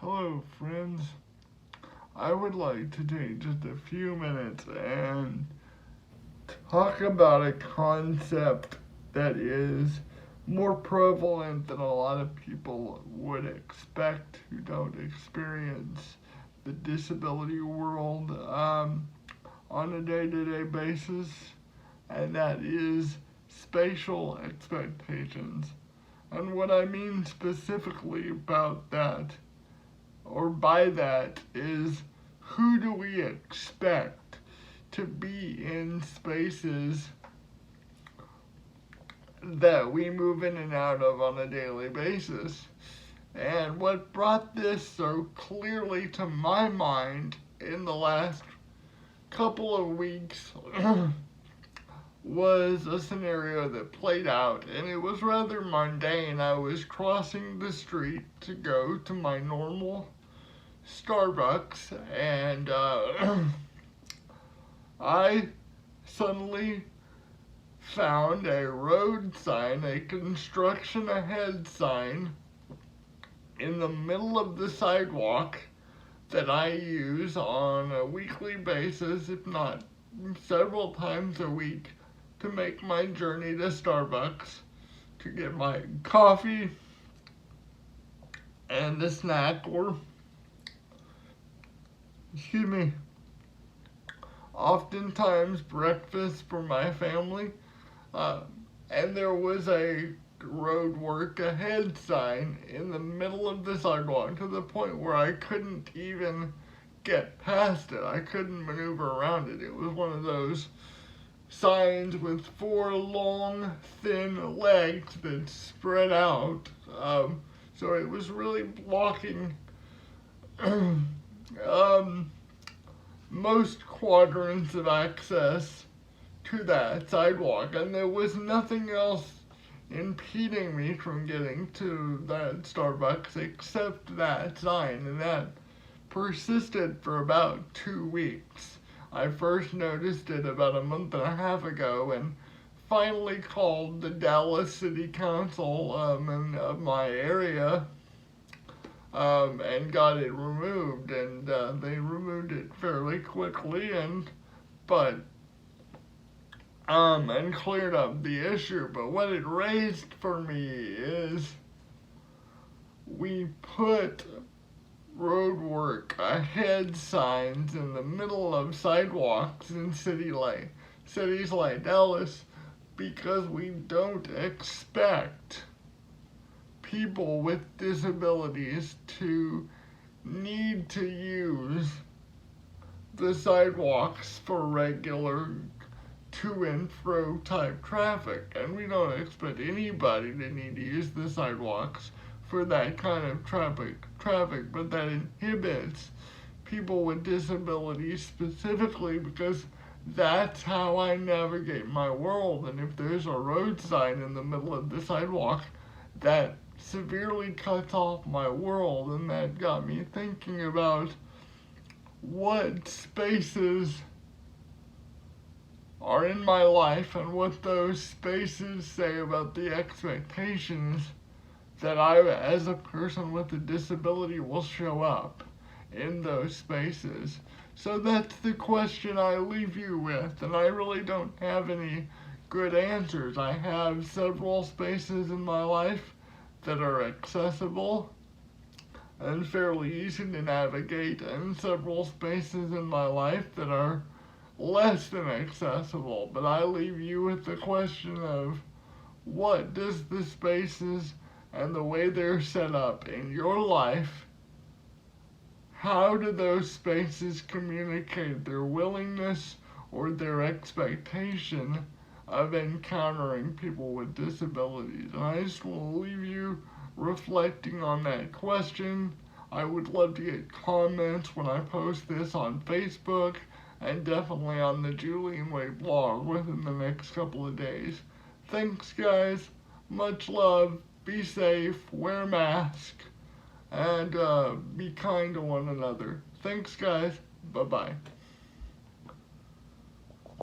Hello, friends. I would like to take just a few minutes and talk about a concept that is more prevalent than a lot of people would expect who don't experience the disability world on a day-to-day basis, and that is spatial expectations. And what I mean specifically about that, or by that, is who do we expect to be in spaces that we move in and out of on a daily basis. And what brought this so clearly to my mind in the last couple of weeks was a scenario that played out, and it was rather mundane. I was crossing the street to go to my normal Starbucks, and I suddenly found a road sign, a construction ahead sign, in the middle of the sidewalk that I use on a weekly basis, if not several times a week, to make my journey to Starbucks to get my coffee and a snack, or, oftentimes breakfast for my family. And there was a road work ahead sign in the middle of the sidewalk to the point where I couldn't even get past it. I couldn't maneuver around it. It was one of those signs with four long, thin legs that spread out. So it was really blocking most quadrants of access to that sidewalk, and there was nothing else impeding me from getting to that Starbucks except that sign, and that persisted for about 2 weeks. I first noticed it about a month and a half ago, and finally called the Dallas City Council of my area and got it removed, and they removed it fairly quickly, and cleared up the issue. But what it raised for me is we put road work ahead signs in the middle of sidewalks in cities like Dallas because we don't expect people with disabilities to need to use the sidewalks for regular to and fro type traffic, and we don't expect anybody to need to use the sidewalks for that kind of traffic, but that inhibits people with disabilities specifically because that's how I navigate my world. And if there's a road sign in the middle of the sidewalk, that severely cuts off my world, and that got me thinking about what spaces are in my life and what those spaces say about the expectations that I, as a person with a disability, will show up in those spaces. So that's the question I leave you with, and I really don't have any good answers. I have several spaces in my life that are accessible and fairly easy to navigate, and several spaces in my life that are less than accessible. But I leave you with the question of what does the spaces and the way they're set up in your life, how do those spaces communicate their willingness or their expectation of encountering people with disabilities? And I just want to leave you reflecting on that question. I would love to get comments when I post this on Facebook, and definitely on the Julian Way blog within the next couple of days. Thanks, guys. Much love. Be safe. Wear a mask. And be kind to one another. Thanks, guys. Bye-bye.